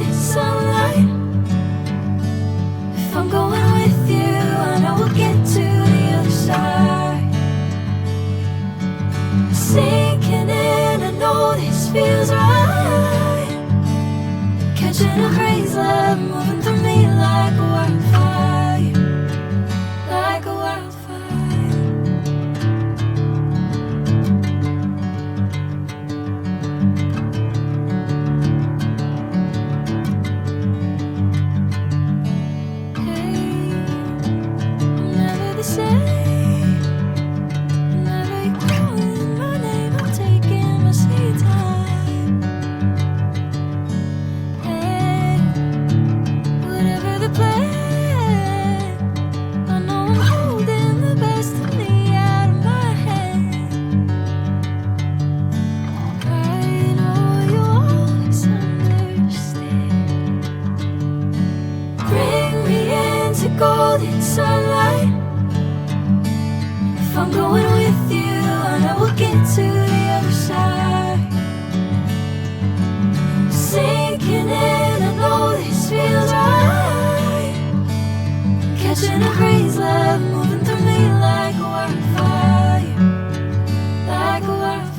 golden sunlight. If I'm going with you, I know we'll get to the other side. Sinking in, I know this feels right. Catching a crazy love, moving through me like a wildfire, like a wildfire. Hey, I'm never the same. Whenever you're calling my name, I'm taking my sweet time. Hey, whatever the plan, I know I'm holding the best of me out of my hand. I know you'll always understand. Bring me into golden sunlight. If I'm going with you, I know we'll get to the other side. Sinking in, I know this feels right. Catching a crazy love, moving through me like a wildfire, like a wildfire.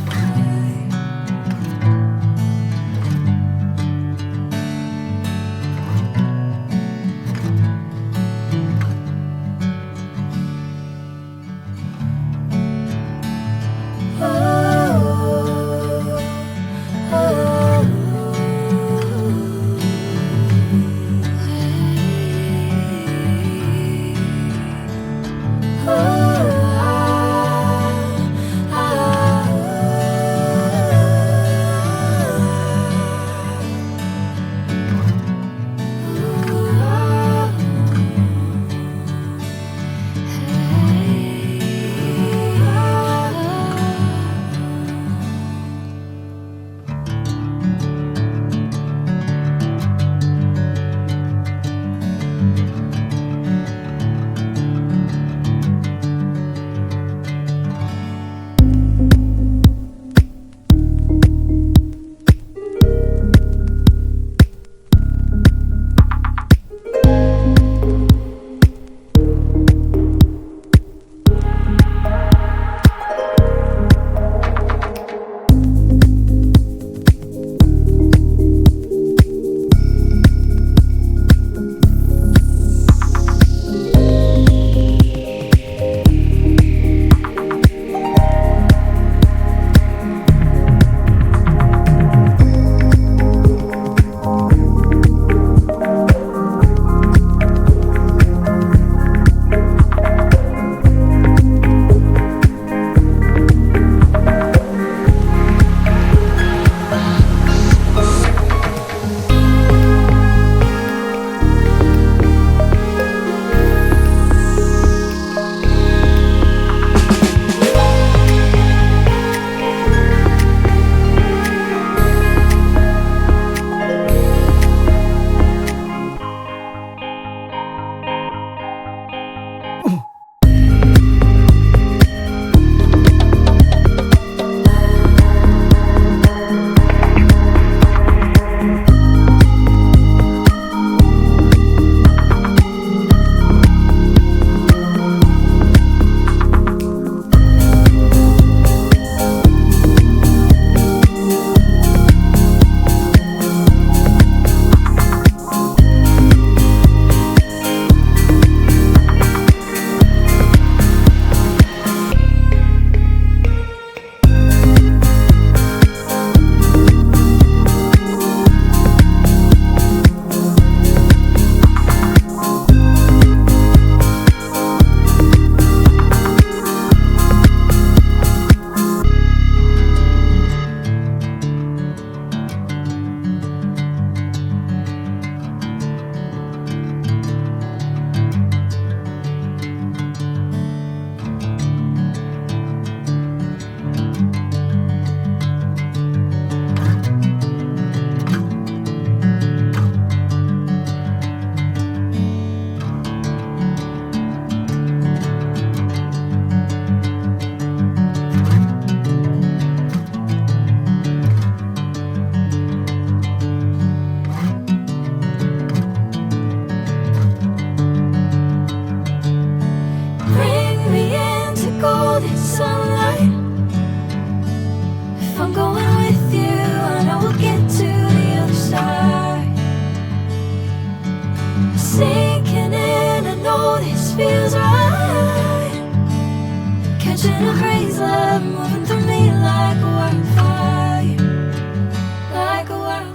Oh, Sinking in, I know this feels right. Catching a breeze, love moving through me like a wildfire, like a wildfire.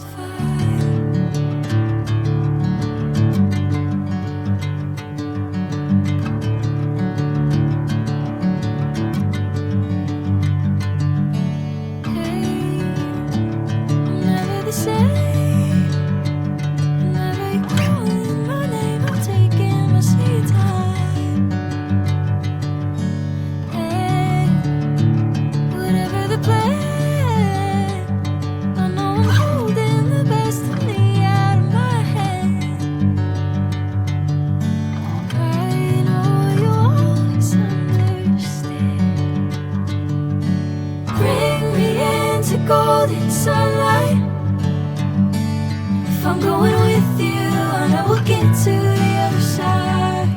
Hey, I'm never the same. Whenever you're calling my name, I'm taking my sweet time. Hey, whatever the plan, I know I'm holding the best of me out of my hand. I know you'll always understand. Bring me into golden sunlight. If I'm going with you, I know we'll get to the other side.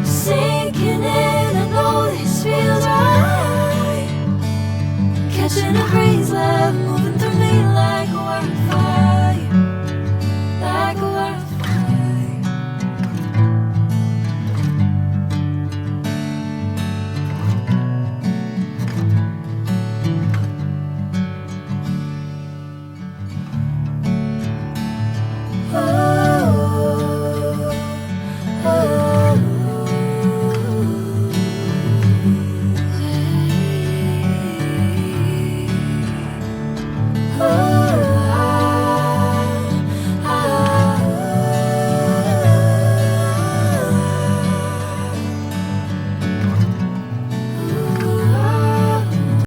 Sinking in, I know this feels right. Catching a breeze, love moving